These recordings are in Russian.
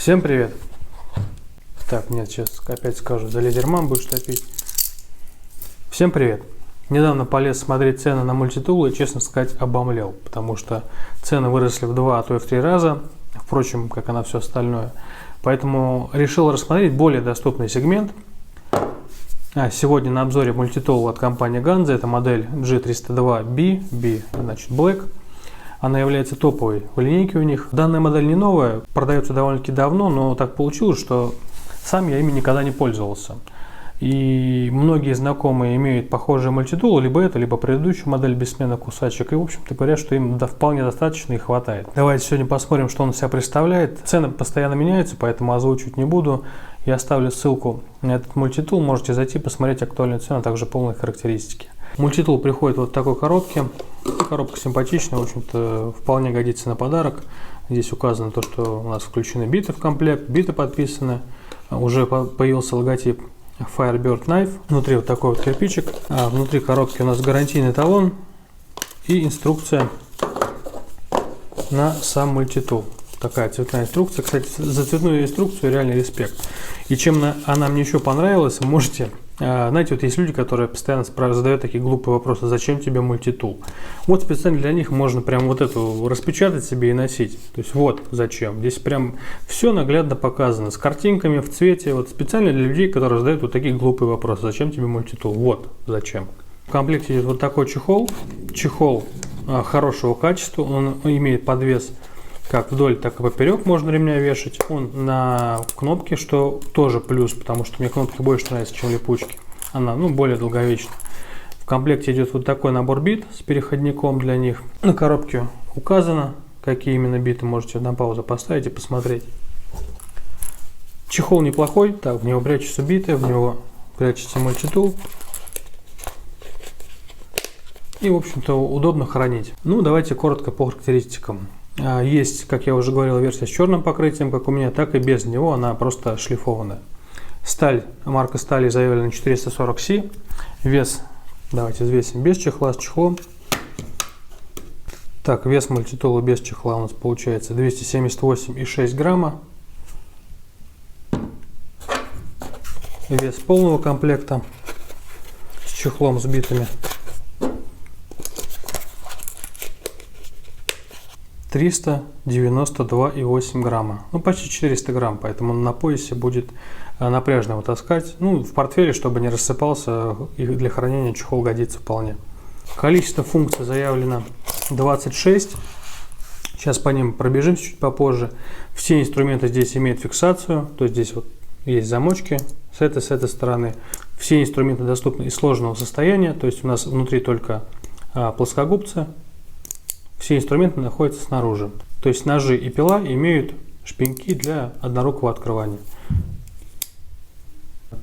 Всем привет! Так, нет, сейчас опять скажу, за лидерман будешь топить. Всем привет! Недавно полез смотреть цены на мультитул и, честно сказать, обомлел, потому что цены выросли в 2, а то и в 3 раза, впрочем, как и на все остальное. Поэтому решил рассмотреть более доступный сегмент. Сегодня на обзоре мультитул от компании Ganze, это модель G302B, значит Black. Она является топовой в линейке у них. Данная модель не новая, продается довольно-таки давно, но так получилось, что сам я ими никогда не пользовался. И многие знакомые имеют похожие мультитулы, либо это, либо предыдущую модель без смены кусачек. И, в общем-то, говорят, что им вполне достаточно и хватает. Давайте сегодня посмотрим, что он из себя представляет. Цены постоянно меняются, поэтому озвучивать не буду. Я оставлю ссылку на этот мультитул. Можете зайти, посмотреть актуальную цену, а также полные характеристики. Мультитул приходит вот в такой коробке. Коробка симпатичная, в общем-то, вполне годится на подарок. Здесь указано то, что у нас включены биты в комплект, биты подписаны. Уже появился логотип Firebird Knife. Внутри вот такой вот кирпичик. Внутри коробки у нас гарантийный талон и инструкция на сам мультитул. Такая цветная инструкция. Кстати, за цветную инструкцию реальный респект. И чем она мне еще понравилась, вы можете... Знаете, вот есть люди, которые постоянно задают такие глупые вопросы: зачем тебе мультитул? Вот специально для них можно прям вот эту распечатать себе и носить. То есть вот зачем. Здесь прям все наглядно показано, с картинками в цвете. Вот специально для людей, которые задают вот такие глупые вопросы: зачем тебе мультитул? Вот зачем. В комплекте идет вот такой чехол. Чехол хорошего качества, он имеет подвес как вдоль, так и поперек, можно ремня вешать. Он на кнопке, что тоже плюс, потому что мне кнопки больше нравятся, чем липучки. Она, более долговечна. В комплекте идет вот такой набор бит с переходником для них. На коробке указано, какие именно биты. Можете на паузу поставить и посмотреть. Чехол неплохой. Так, в него прячутся биты, в него прячется мультитул. И, в общем-то, удобно хранить. Давайте коротко по характеристикам. Есть, как я уже говорил, версия с черным покрытием, как у меня, так и без него, она просто шлифованная. Сталь, марка стали заявлена 440C. Вес, давайте взвесим без чехла, с чехлом. Так, вес мультитула без чехла у нас получается 278,6 грамма. Вес полного комплекта с чехлом, с битами 392,8 грамма. Почти 400 грамм, поэтому на поясе будет напряжно его таскать. В портфеле, чтобы не рассыпался, и для хранения чехол годится вполне. Количество функций заявлено 26. Сейчас по ним пробежимся чуть попозже. Все инструменты здесь имеют фиксацию, то есть здесь вот есть замочки с этой стороны. Все инструменты доступны из сложного состояния, то есть у нас внутри только плоскогубцы. Все инструменты находятся снаружи. То есть ножи и пила имеют шпеньки для однорукого открывания.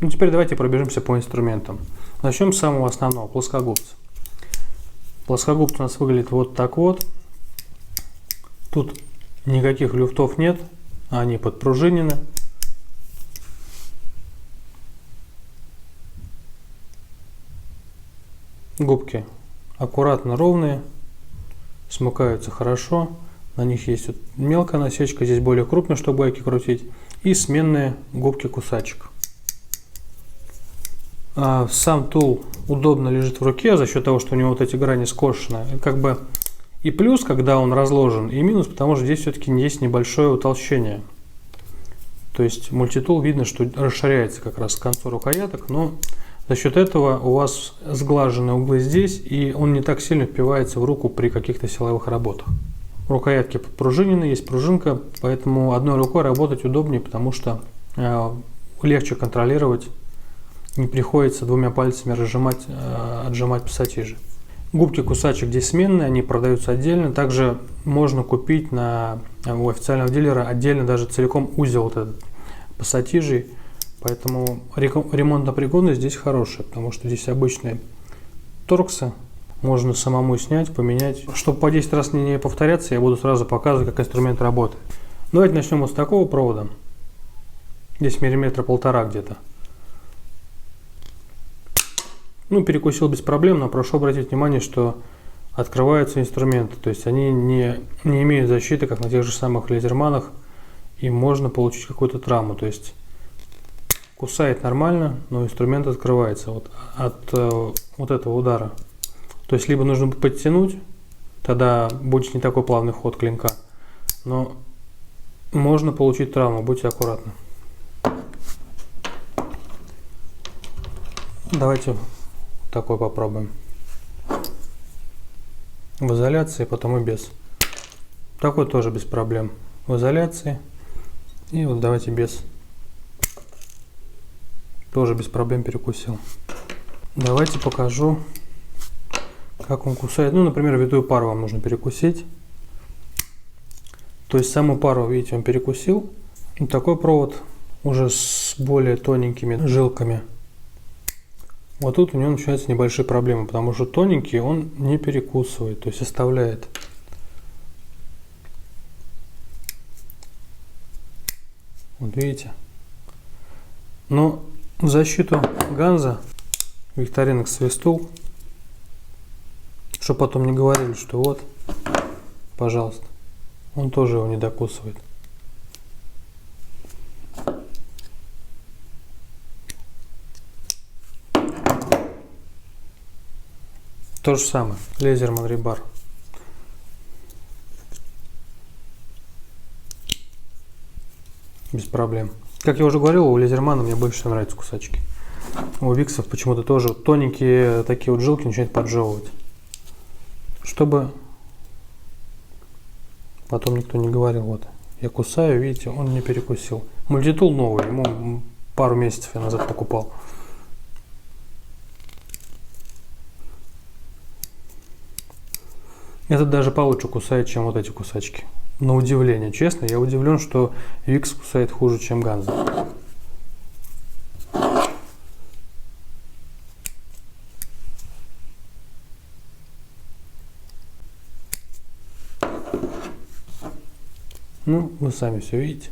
Теперь давайте пробежимся по инструментам. Начнем с самого основного, плоскогубца. Плоскогубцы у нас выглядит вот так вот. Тут никаких люфтов нет, они подпружинены. Губки аккуратно ровные. Смыкаются хорошо, на них есть вот мелкая насечка, здесь более крупная, чтобы гайки крутить, и сменные губки кусачек. Сам тул удобно лежит в руке за счет того, что у него вот эти грани скошены. И плюс, когда он разложен, и минус, потому что здесь все-таки есть небольшое утолщение. То есть мультитул видно, что расширяется как раз к концу рукояток, но за счет этого у вас сглажены углы здесь, и он не так сильно впивается в руку при каких-то силовых работах. Рукоятки подпружинены, есть пружинка, поэтому одной рукой работать удобнее, потому что легче контролировать, не приходится двумя пальцами отжимать пассатижи. Губки кусачек здесь сменные, они продаются отдельно. Также можно купить у официального дилера отдельно даже целиком узел вот этот пассатижей. Поэтому ремонтопригодность здесь хорошая, потому что здесь обычные торксы. Можно самому снять, поменять. Чтобы по 10 раз не повторяться, я буду сразу показывать, как инструмент работает. Давайте начнем вот с такого провода. Здесь миллиметра полтора где-то. Перекусил без проблем, но прошу обратить внимание, что открываются инструменты. То есть они не имеют защиты, как на тех же самых лазерманах и можно получить какую-то травму. То есть кусает нормально, но инструмент открывается вот от вот этого удара. То есть либо нужно подтянуть, тогда будет не такой плавный ход клинка, но можно получить травму, будьте аккуратны. Давайте такой попробуем. В изоляции, потом и без. Такой тоже без проблем. В изоляции. И вот давайте без. Тоже без проблем перекусил. Давайте покажу, как он кусает. Ну, например, витую пару вам нужно перекусить. То есть саму пару, видите, он перекусил. И такой провод уже с более тоненькими жилками. Вот тут у него начинаются небольшие проблемы, потому что тоненький он не перекусывает, то есть оставляет. Вот видите. Но в защиту Ганза Victorinox свистул, чтобы потом не говорили, что вот, пожалуйста, он тоже его не докусывает. То же самое, Лезерман Рибар. Без проблем. Как я уже говорил, у Лезермана мне больше всего нравятся кусачки. У Виксов почему-то тоже тоненькие такие вот жилки начинают поджевывать. Чтобы потом никто не говорил, вот, я кусаю, видите, он не перекусил. Мультитул новый, ему пару месяцев я назад покупал. Этот даже получше кусает, чем вот эти кусачки. На удивление, честно, я удивлен, что Викс кусает хуже, чем Ганза. Ну, вы сами все видите.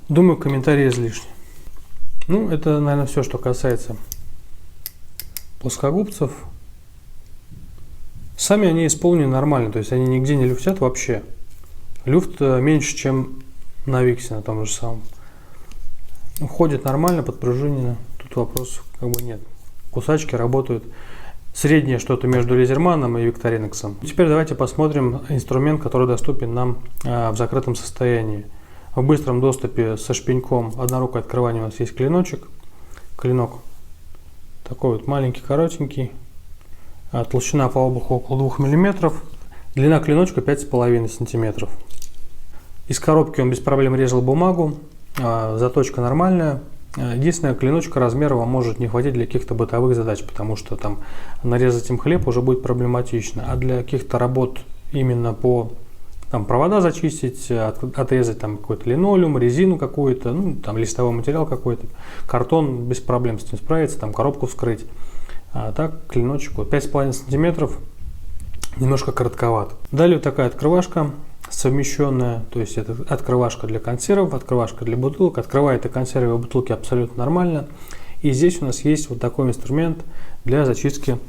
Думаю, комментарии излишни. Ну, это, наверное, все, что касается плоскогубцев. Сами они исполнены нормально, то есть они нигде не люфтят вообще. Люфт меньше, чем на Виксе, на том же самом. Ходит нормально, подпружинено. Тут вопросов как бы нет. Кусачки работают. Среднее что-то между Лезерманом и Victorinox. Теперь давайте посмотрим инструмент, который доступен нам в закрытом состоянии. В быстром доступе со шпеньком однорукое открывание у нас есть клиночек. Клинок такой вот маленький, коротенький. Толщина по обуху около 2 мм. Длина клиночка 5,5 см. Из коробки он без проблем резал бумагу. Заточка нормальная. Единственное, клиночка размера вам может не хватить для каких-то бытовых задач, потому что там нарезать им хлеб уже будет проблематично. А для каких-то работ именно по там провода зачистить, отрезать там какой-то линолеум, резину какую-то, ну, там листовой материал какой-то, картон, без проблем с этим справиться, там коробку вскрыть. А так клиночек вот 5,5 см, немножко коротковат. Далее вот такая открывашка совмещенная, то есть это открывашка для консервов, открывашка для бутылок. Открывает и консервы и бутылки абсолютно нормально. И здесь у нас есть вот такой инструмент для зачистки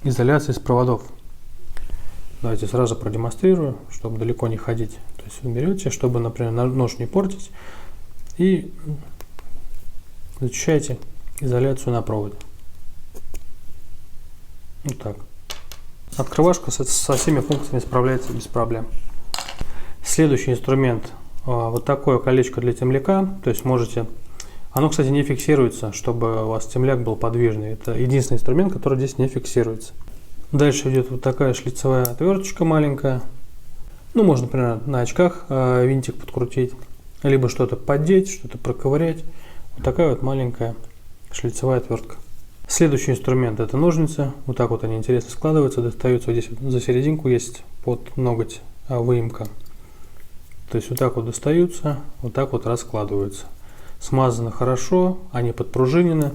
изоляции с проводов. Давайте сразу продемонстрирую, чтобы далеко не ходить. То есть вы берете, чтобы, например, нож не портить, и зачищаете изоляцию на проводе. Вот так. Открывашка со всеми функциями справляется без проблем. Следующий инструмент, вот такое колечко для темляка. То есть можете... Оно, кстати, не фиксируется, чтобы у вас темляк был подвижный. Это единственный инструмент, который здесь не фиксируется. Дальше идет вот такая шлицевая отверточка маленькая. Ну, можно, например, на очках винтик подкрутить, либо что-то поддеть, что-то проковырять. Вот такая вот маленькая шлицевая отвертка. Следующий инструмент — это ножницы. Вот так вот они интересно складываются, достаются. Вот здесь вот за серединку есть под ноготь выемка. То есть вот так вот достаются, вот так вот раскладываются. Смазано хорошо, они подпружинены.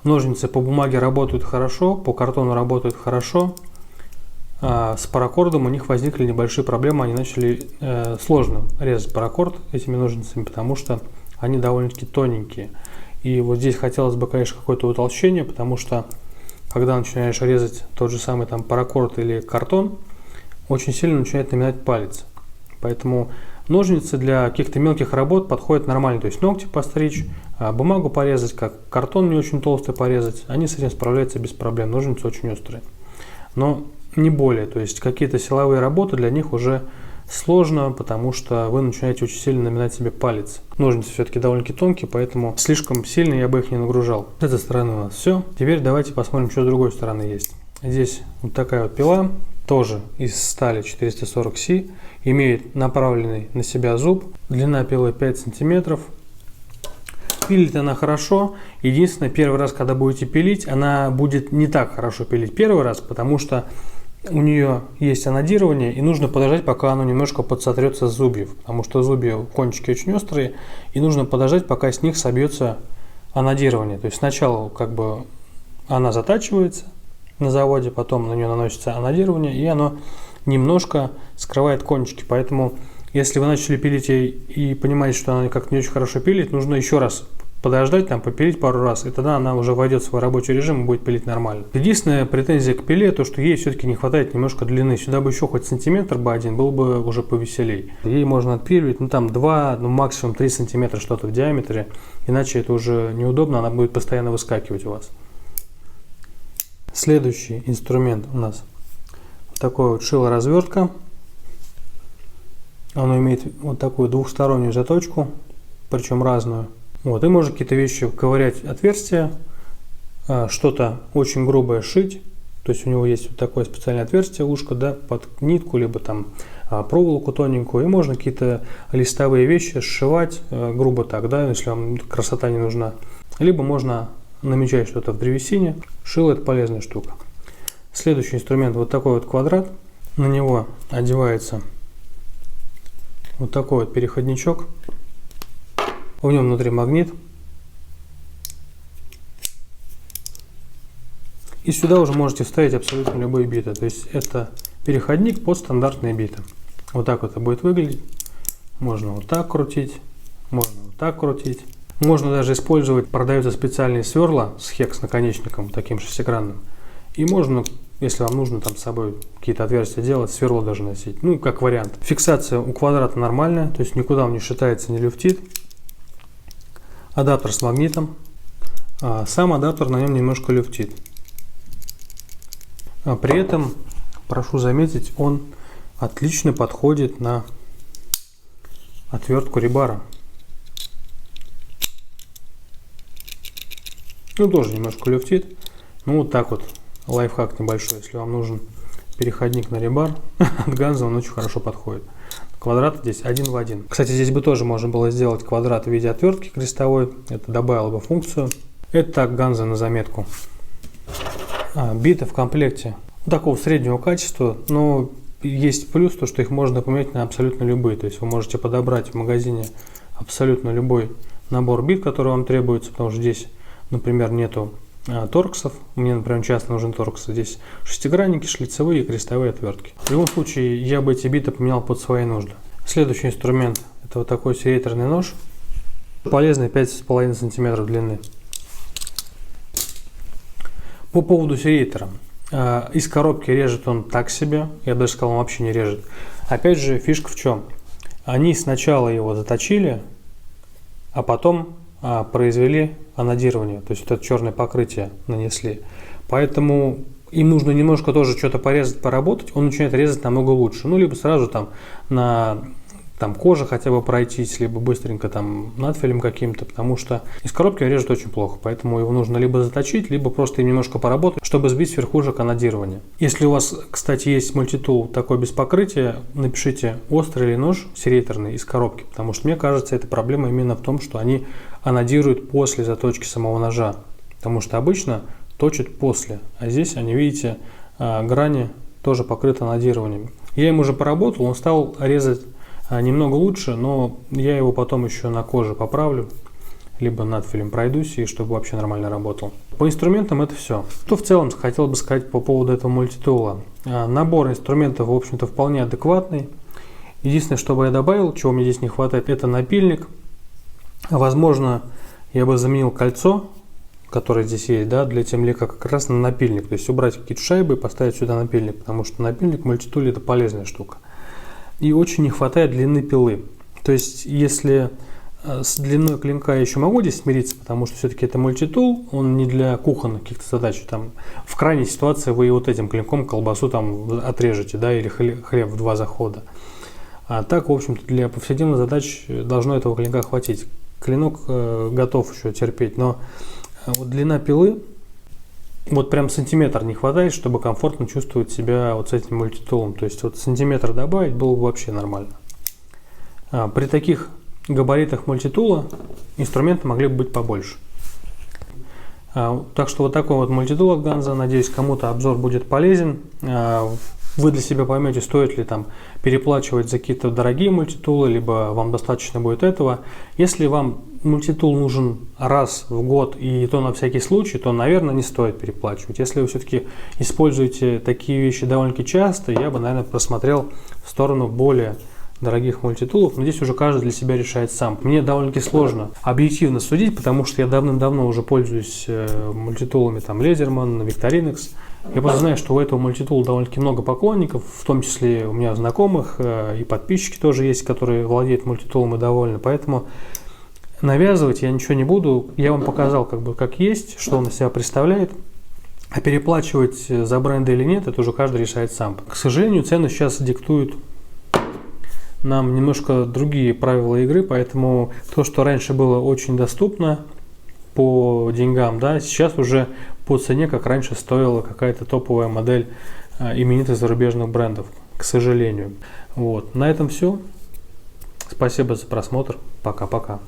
Ножницы по бумаге работают хорошо, по картону работают хорошо. С паракордом у них возникли небольшие проблемы, они начали сложно резать паракорд этими ножницами, потому что они довольно-таки тоненькие. И вот здесь хотелось бы, конечно, какое-то утолщение, потому что когда начинаешь резать тот же самый там паракорд или картон, очень сильно начинает наминать палец. Поэтому ножницы для каких-то мелких работ подходят нормально. То есть ногти постричь, бумагу порезать, как картон не очень толстый порезать. Они с этим справляются без проблем. Ножницы очень острые. Но не более. То есть какие-то силовые работы для них уже сложно, потому что вы начинаете очень сильно наминать себе палец. Ножницы все-таки довольно-таки тонкие, поэтому слишком сильно я бы их не нагружал. С этой стороны у нас все. Теперь давайте посмотрим, что с другой стороны есть. Здесь вот такая вот пила, тоже из стали 440C, имеет направленный на себя зуб. Длина пилы 5 сантиметров. Пилит она хорошо. Единственное, первый раз, когда будете пилить, она будет не так хорошо пилить первый раз, потому что у нее есть анодирование, и нужно подождать, пока оно немножко подсотрется с зубьев, потому что зубья, кончики очень острые, и нужно подождать, пока с них собьется анодирование. То есть сначала как бы она затачивается на заводе, потом на нее наносится анодирование, и оно немножко скрывает кончики. Поэтому если вы начали пилить и понимаете, что она как-то не очень хорошо пилит, нужно еще раз подождать, там, попилить пару раз, и тогда она уже войдет в свой рабочий режим и будет пилить нормально. Единственная претензия к пиле, то что ей все-таки не хватает немножко длины. Сюда бы еще хоть сантиметр бы один, был бы уже повеселей. Ей можно отпиливать, ну там 2, ну максимум 3 сантиметра что-то в диаметре, иначе это уже неудобно, она будет постоянно выскакивать у вас. Следующий инструмент у нас вот такой вот шило-развертка. Оно имеет вот такую двухстороннюю заточку, причем разную. Вот, и можно какие-то вещи ковырять отверстия, что-то очень грубое шить. То есть у него есть вот такое специальное отверстие, ушко, да, под нитку, либо там проволоку тоненькую. И можно какие-то листовые вещи сшивать грубо так, да, если вам красота не нужна. Либо можно намечать что-то в древесине. Шило — это полезная штука. Следующий инструмент вот такой вот квадрат. На него одевается вот такой вот переходничок. В нем внутри магнит. И сюда уже можете вставить абсолютно любые биты. То есть это переходник под стандартные биты. Вот так вот это будет выглядеть. Можно вот так крутить, можно вот так крутить. Можно даже использовать, продаются специальные сверла с хекс наконечником, таким шестигранным. И можно, если вам нужно там с собой какие-то отверстия делать, сверло даже носить. Ну, как вариант. Фиксация у квадрата нормальная, то есть никуда он не шатается, не люфтит. Адаптер с магнитом. Сам адаптер на нем немножко люфтит. При этом, прошу заметить, он отлично подходит на отвертку ребара. Ну, тоже немножко люфтит. Ну, вот так вот. Лайфхак небольшой. Если вам нужен переходник на ребар, от Ганза он очень хорошо подходит. Квадрат здесь один в один. Кстати, здесь бы тоже можно было сделать квадрат в виде отвертки крестовой. Это добавило бы функцию. Это так, Ганза на заметку. Биты в комплекте такого среднего качества, но есть плюс, то что их можно поменять на абсолютно любые. То есть вы можете подобрать в магазине абсолютно любой набор бит, который вам требуется, потому что здесь, например, нету торксов. Мне, например, часто нужен торкс. Здесь шестигранники, шлицевые и крестовые отвертки. В любом случае, я бы эти биты поменял под свои нужды. Следующий инструмент — это вот такой серейторный нож. Полезный, 5,5 см длины. По поводу серейтора. Из коробки режет он так себе. Я даже сказал, он вообще не режет. Опять же, фишка в чем? Они сначала его заточили, а потом произвели анодирование, то есть вот это черное покрытие нанесли. Поэтому им нужно немножко тоже что-то порезать, поработать, он начинает резать намного лучше. Ну, либо сразу там на коже хотя бы пройтись, либо быстренько там надфилем каким-то, потому что из коробки он режет очень плохо, поэтому его нужно либо заточить, либо просто им немножко поработать, чтобы сбить с верхушек анодирование. Если у вас, кстати, есть мультитул такой без покрытия, напишите острый или нож серейторный из коробки, потому что мне кажется, эта проблема именно в том, что они анодируют после заточки самого ножа, потому что обычно точат после, а здесь они, видите, грани тоже покрыты анодированием. Я им уже поработал, он стал резать немного лучше, но я его потом еще на коже поправлю, либо надфилем пройдусь, и чтобы вообще нормально работал. По инструментам это все. Что в целом хотел бы сказать по поводу этого мультитула. Набор инструментов, в общем-то, вполне адекватный. Единственное, что бы я добавил, чего мне здесь не хватает, это напильник. Возможно, я бы заменил кольцо, который здесь есть, да, для темляка, как раз на напильник. То есть убрать какие-то шайбы и поставить сюда напильник, потому что напильник в мультитуле это полезная штука. И очень не хватает длины пилы. То есть если с длиной клинка я еще могу здесь смириться, потому что все-таки это мультитул, он не для кухонных каких-то задач. Там, в крайней ситуации вы и вот этим клинком колбасу там отрежете, да, или хлеб в 2 захода. А так, в общем-то, для повседневных задач должно этого клинка хватить. Клинок готов еще терпеть, но вот длина пилы, вот прям сантиметр не хватает, чтобы комфортно чувствовать себя вот с этим мультитулом. То есть вот сантиметр добавить было бы вообще нормально. При таких габаритах мультитула инструменты могли бы быть побольше. Так что вот такой вот мультитул от Ганза. Надеюсь, кому-то обзор будет полезен. Вы для себя поймете, стоит ли там переплачивать за какие-то дорогие мультитулы, либо вам достаточно будет этого. Если вам мультитул нужен раз в год и то на всякий случай, то, наверное, не стоит переплачивать. Если вы все-таки используете такие вещи довольно часто, я бы, наверное, просмотрел в сторону более дорогих мультитулов, но здесь уже каждый для себя решает сам. Мне довольно-таки сложно объективно судить, потому что я давным-давно уже пользуюсь мультитулами там Laserman, Victorinox. Я просто знаю, что у этого мультитула довольно-таки много поклонников, в том числе у меня знакомых и подписчики тоже есть, которые владеют мультитулом и довольны, поэтому навязывать я ничего не буду. Я вам показал как есть, что он из себя представляет. А переплачивать за бренды или нет, это уже каждый решает сам. К сожалению, цены сейчас диктуют нам немножко другие правила игры, поэтому то, что раньше было очень доступно по деньгам, да, сейчас уже по цене, как раньше стоила какая-то топовая модель именитых зарубежных брендов, к сожалению. Вот. На этом все. Спасибо за просмотр. Пока-пока.